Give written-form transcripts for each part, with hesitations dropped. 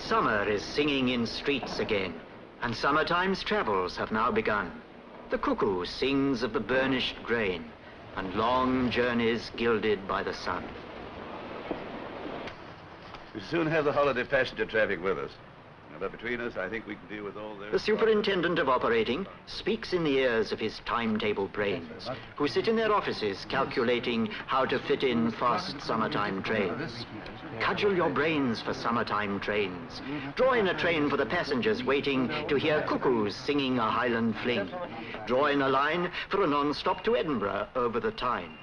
Summer is singing in streets again, and summertime's travels have now begun. The cuckoo sings of the burnished grain, and long journeys gilded by the sun. We soon have the holiday passenger traffic with us. But between us, I think we can deal with all this. The superintendent of operating speaks in the ears of his timetable brains, who sit in their offices calculating how to fit in fast summertime trains. Cudgel your brains for summertime trains. Draw in a train for the passengers waiting to hear cuckoos singing a Highland fling. Draw in a line for a non-stop to Edinburgh over the Tyne.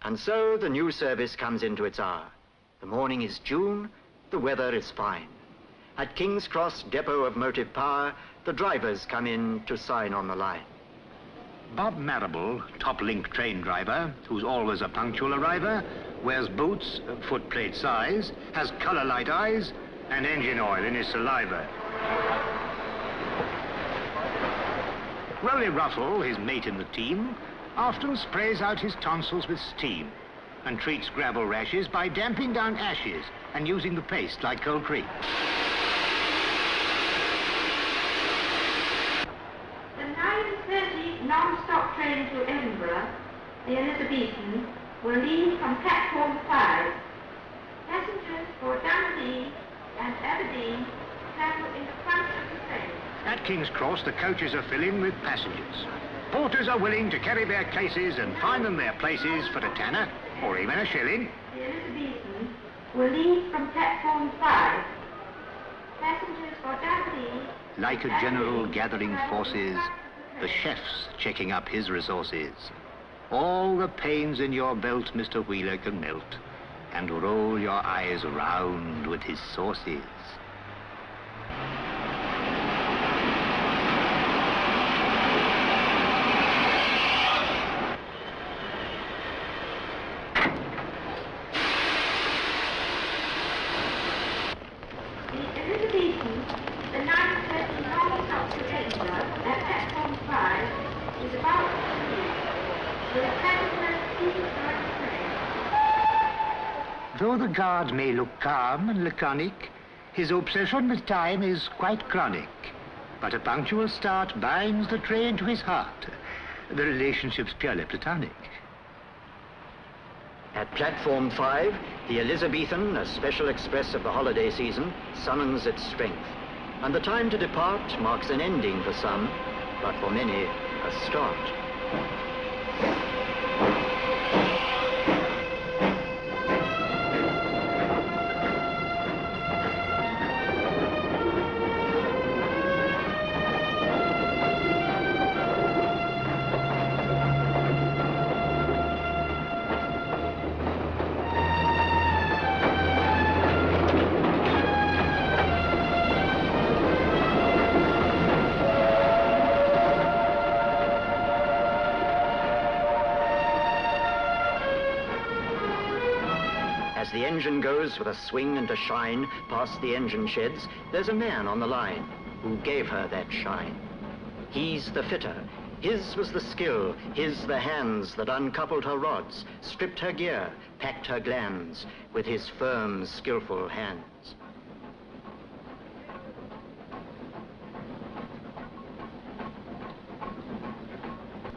And so the new service comes into its hour. The morning is June, the weather is fine. At King's Cross Depot of Motive Power, the drivers come in to sign on the line. Bob Marrable, top-link train driver, who's always a punctual arriver, wears boots, footplate size, has colour-light eyes, and engine oil in his saliva. Rolly Ruffle, his mate in the team, often sprays out his tonsils with steam and treats gravel rashes by damping down ashes and using the paste like Cold Cream. The 9:30 non-stop train to Edinburgh, the Elizabethan, will leave from platform 5. Passengers for Dundee and Aberdeen travel in the front of the train. At King's Cross, the coaches are filling with passengers. Porters are willing to carry their cases and find them their places for a tenner or even a shilling. The Elizabethan will leave from platform 5. Passengers for Dundee. Like a general gathering forces, the chef's checking up his resources. All the pains in your belt Mr. Wheeler can melt and roll your eyes round with his sauces. Though the guard may look calm and laconic, his obsession with time is quite chronic. But a punctual start binds the train to his heart. The relationship's purely platonic. At platform 5, the Elizabethan, a special express of the holiday season, summons its strength. And the time to depart marks an ending for some, but for many, a start. As the engine goes with a swing and a shine past the engine sheds, there's a man on the line who gave her that shine. He's the fitter. His was the skill, his the hands that uncoupled her rods, stripped her gear, packed her glands with his firm, skillful hands.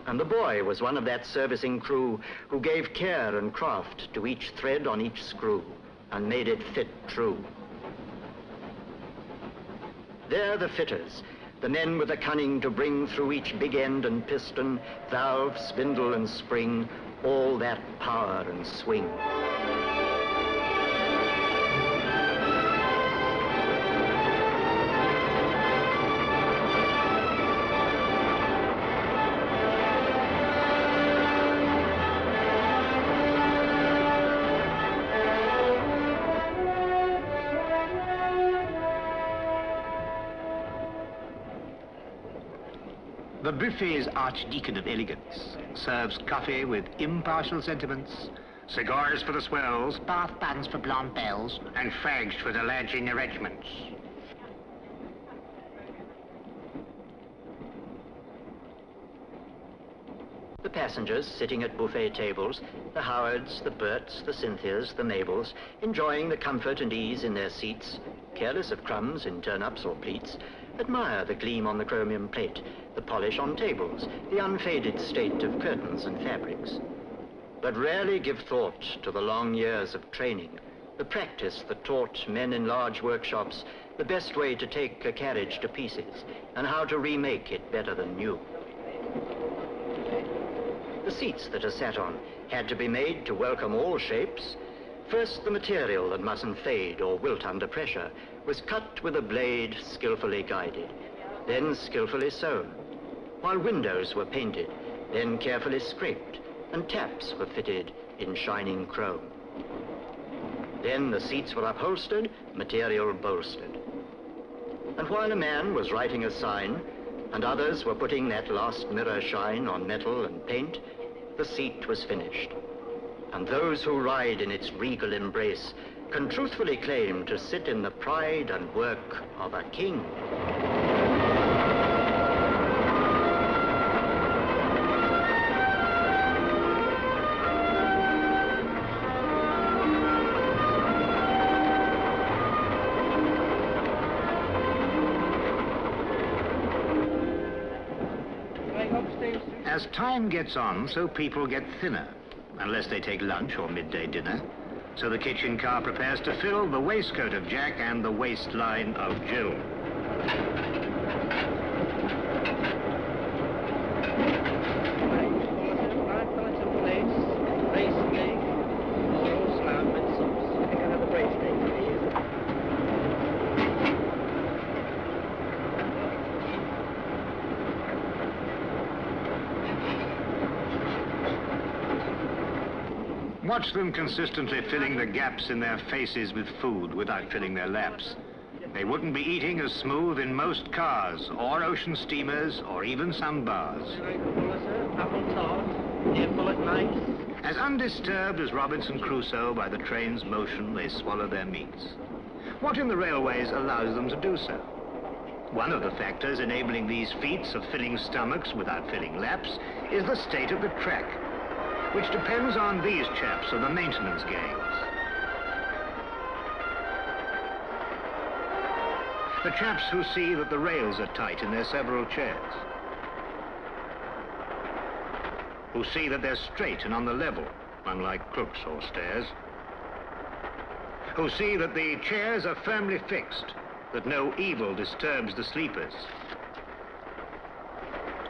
And the boy was one of that servicing crew who gave care and craft to each thread on each screw and made it fit true. They're the fitters, the men with the cunning to bring through each big end and piston, valve, spindle and spring, all that power and swing. The buffet's archdeacon of elegance serves coffee with impartial sentiments, cigars for the swells, bath buns for blonde belles, and fags for the lads in the regiments. The passengers sitting at buffet tables, the Howards, the Berts, the Cynthias, the Mabels, enjoying the comfort and ease in their seats, careless of crumbs in turnips or pleats, admire the gleam on the chromium plate, the polish on tables, the unfaded state of curtains and fabrics. But rarely give thought to the long years of training, the practice that taught men in large workshops the best way to take a carriage to pieces and how to remake it better than new. The seats that are sat on had to be made to welcome all shapes. First, the material that mustn't fade or wilt under pressure was cut with a blade skillfully guided, then skillfully sewn, while windows were painted, then carefully scraped, and taps were fitted in shining chrome. Then the seats were upholstered, material bolstered. And while a man was writing a sign, and others were putting that last mirror shine on metal and paint, the seat was finished. And those who ride in its regal embrace can truthfully claim to sit in the pride and work of a king. As time gets on, so people get thinner, unless they take lunch or midday dinner. So the kitchen car prepares to fill the waistcoat of Jack and the waistline of Jill. Watch them consistently filling the gaps in their faces with food without filling their laps. They wouldn't be eating as smooth in most cars, or ocean steamers, or even some bars. As undisturbed as Robinson Crusoe by the train's motion, they swallow their meats. What in the railways allows them to do so? One of the factors enabling these feats of filling stomachs without filling laps is the state of the track, which depends on these chaps of the maintenance gangs. The chaps who see that the rails are tight in their several chairs, who see that they're straight and on the level, unlike crooks or stairs, who see that the chairs are firmly fixed, that no evil disturbs the sleepers,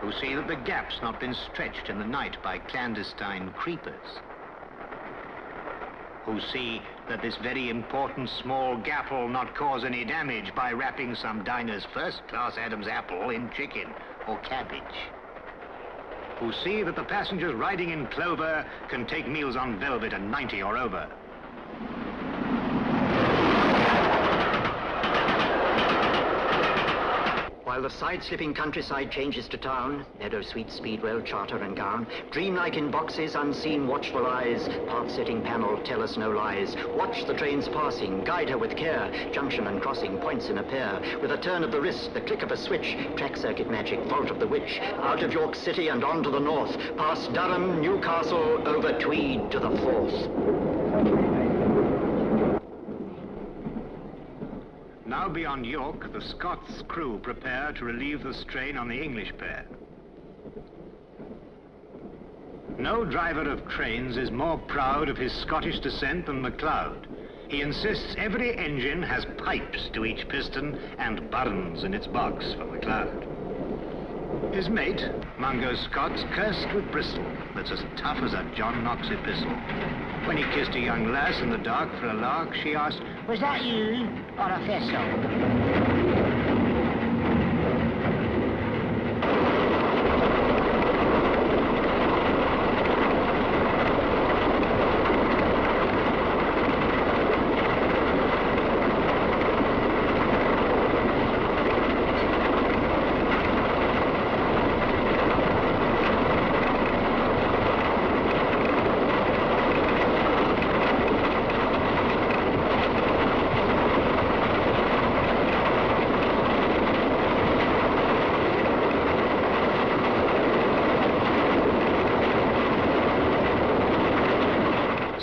who see that the gap's not been stretched in the night by clandestine creepers, who see that this very important small gap will not cause any damage by wrapping some diner's first-class Adam's apple in chicken or cabbage, who see that the passengers riding in clover can take meals on velvet and 90 or over. While the side-slipping countryside changes to town, meadow, sweet, speedwell, charter and gown, dreamlike in boxes, unseen watchful eyes, path-setting panel, tell us no lies. Watch the trains passing, guide her with care, junction and crossing, points in a pair. With a turn of the wrist, the click of a switch, track circuit magic, vault of the witch, out of York City and on to the north, past Durham, Newcastle, over Tweed to the Forth. Now beyond York, the Scots crew prepare to relieve the strain on the English pair. No driver of trains is more proud of his Scottish descent than MacLeod. He insists every engine has pipes to each piston and burns in its box for MacLeod. His mate, Mungo Scott's cursed with Bristol, that's as tough as a John Knox epistle. When he kissed a young lass in the dark for a lark, she asked, "Was that you or a vessel?"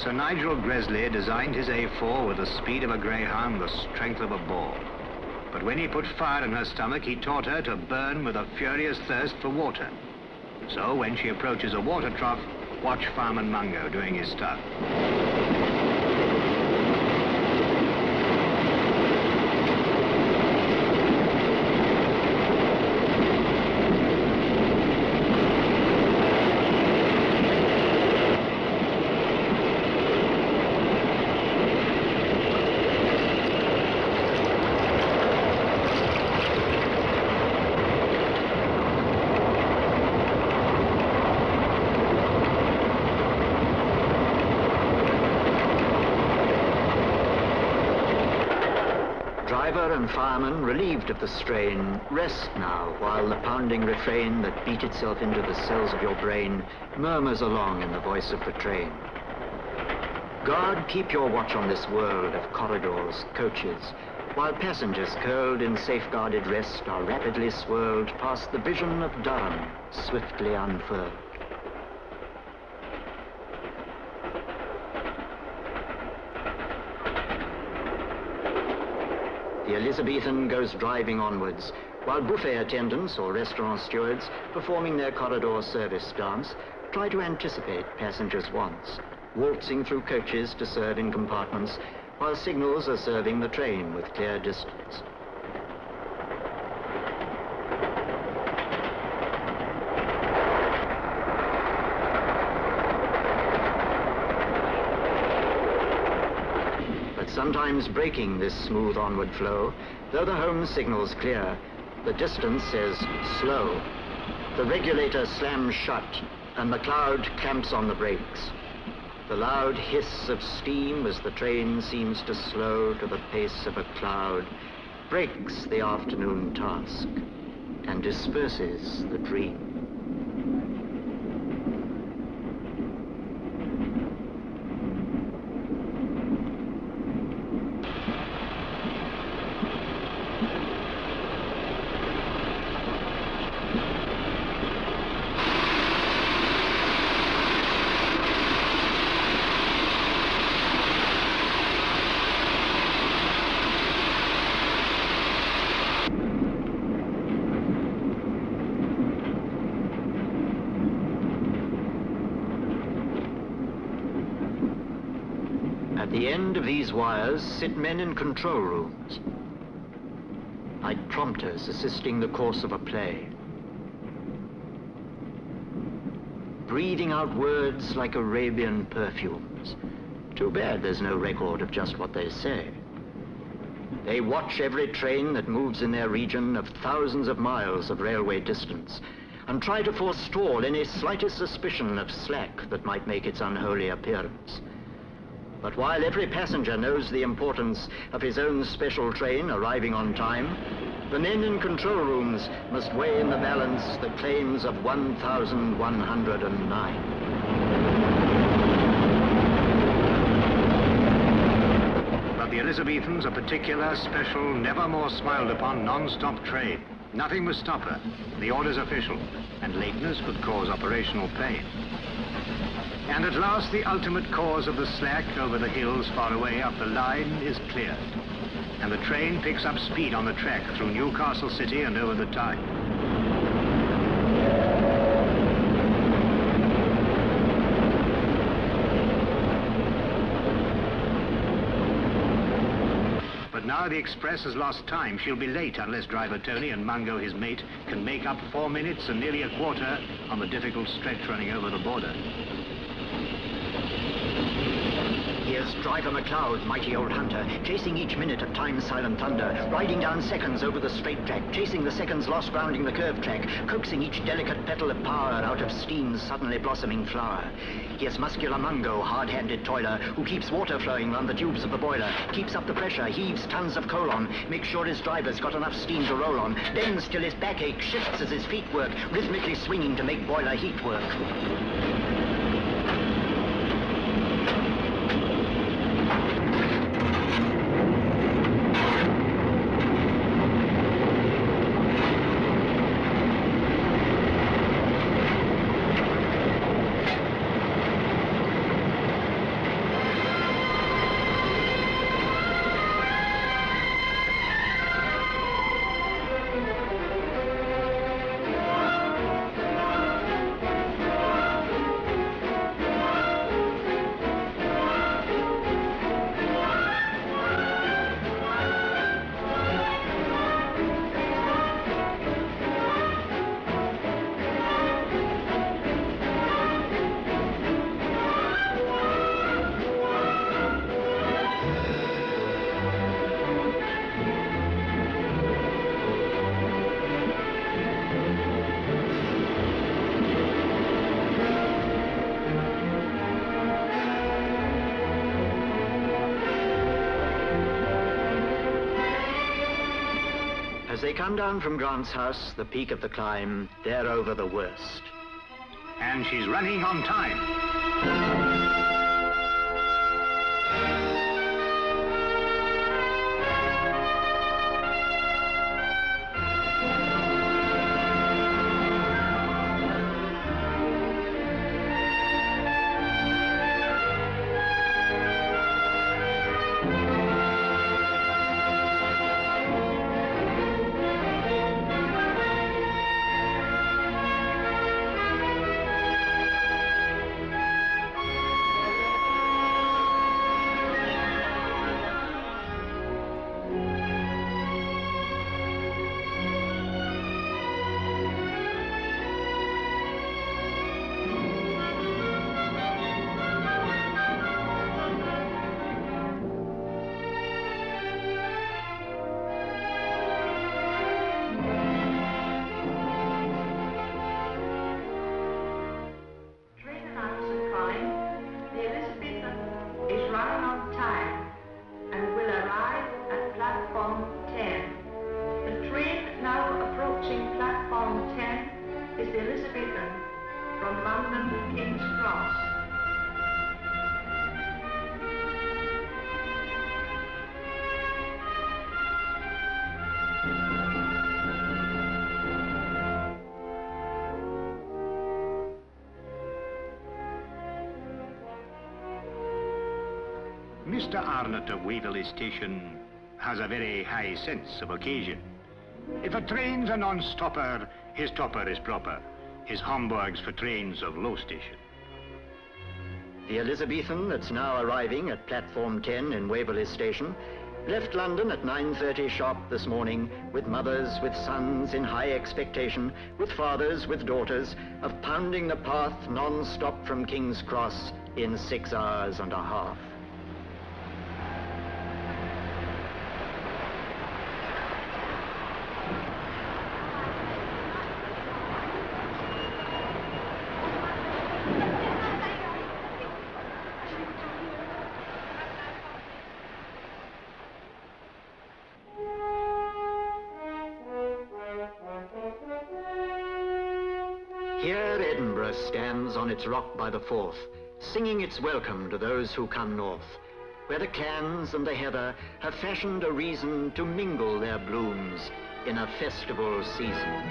Sir Nigel Gresley designed his A4 with the speed of a greyhound, the strength of a boar. But when he put fire in her stomach, he taught her to burn with a furious thirst for water. So when she approaches a water trough, watch Fireman Mungo doing his stuff. Driver and fireman, relieved of the strain, rest now while the pounding refrain that beat itself into the cells of your brain murmurs along in the voice of the train. God, keep your watch on this world of corridors, coaches, while passengers curled in safeguarded rest are rapidly swirled past the vision of Durham, swiftly unfurled. The Elizabethan goes driving onwards, while buffet attendants or restaurant stewards, performing their corridor service dance, try to anticipate passengers' wants, waltzing through coaches to serve in compartments, while signals are serving the train with clear distance. Sometimes breaking this smooth onward flow, though the home signal's clear, the distance says slow. The regulator slams shut, and McLeod clamps on the brakes. The loud hiss of steam as the train seems to slow to the pace of a cloud breaks the afternoon task and disperses the dream. At the end of these wires sit men in control rooms, like prompters assisting the course of a play, breathing out words like Arabian perfumes. Too bad there's no record of just what they say. They watch every train that moves in their region of thousands of miles of railway distance and try to forestall any slightest suspicion of slack that might make its unholy appearance. But while every passenger knows the importance of his own special train arriving on time, the men in control rooms must weigh in the balance the claims of 1,109. But the Elizabethans, a particular, special, never more smiled upon non-stop train. Nothing must stop her. The order's official, and lateness could cause operational pain. And at last, the ultimate cause of the slack over the hills far away up the line is cleared. And the train picks up speed on the track through Newcastle City and over the Tyne. But now the express has lost time. She'll be late unless driver Tony and Mungo, his mate, can make up 4 minutes and nearly a quarter on the difficult stretch running over the border. Here's driver McLeod, mighty old hunter, chasing each minute of time's silent thunder, riding down seconds over the straight track, chasing the seconds lost rounding the curved track, coaxing each delicate petal of power out of steam's suddenly blossoming flower. Here's muscular Mungo, hard-handed toiler, who keeps water flowing round the tubes of the boiler, keeps up the pressure, heaves tons of coal on, makes sure his driver's got enough steam to roll on, bends till his back ache, shifts as his feet work, rhythmically swinging to make boiler heat work. As they come down from Grant's house, the peak of the climb, they're over the worst. And she's running on time. The Elizabethan is running on time and will arrive at platform 10. The train now approaching platform 10 is the Elizabethan from London to King's Cross. Mr. Arnott of Waverley Station has a very high sense of occasion. If a train's a non-stopper, his topper is proper. His Hamburg's for trains of low station. The Elizabethan that's now arriving at platform 10 in Waverley Station left London at 9:30 sharp this morning with mothers, with sons in high expectation, with fathers, with daughters, of pounding the path non-stop from King's Cross in 6 hours and a half. Here Edinburgh stands on its rock by the Forth, singing its welcome to those who come north, where the clans and the heather have fashioned a reason to mingle their blooms in a festival season.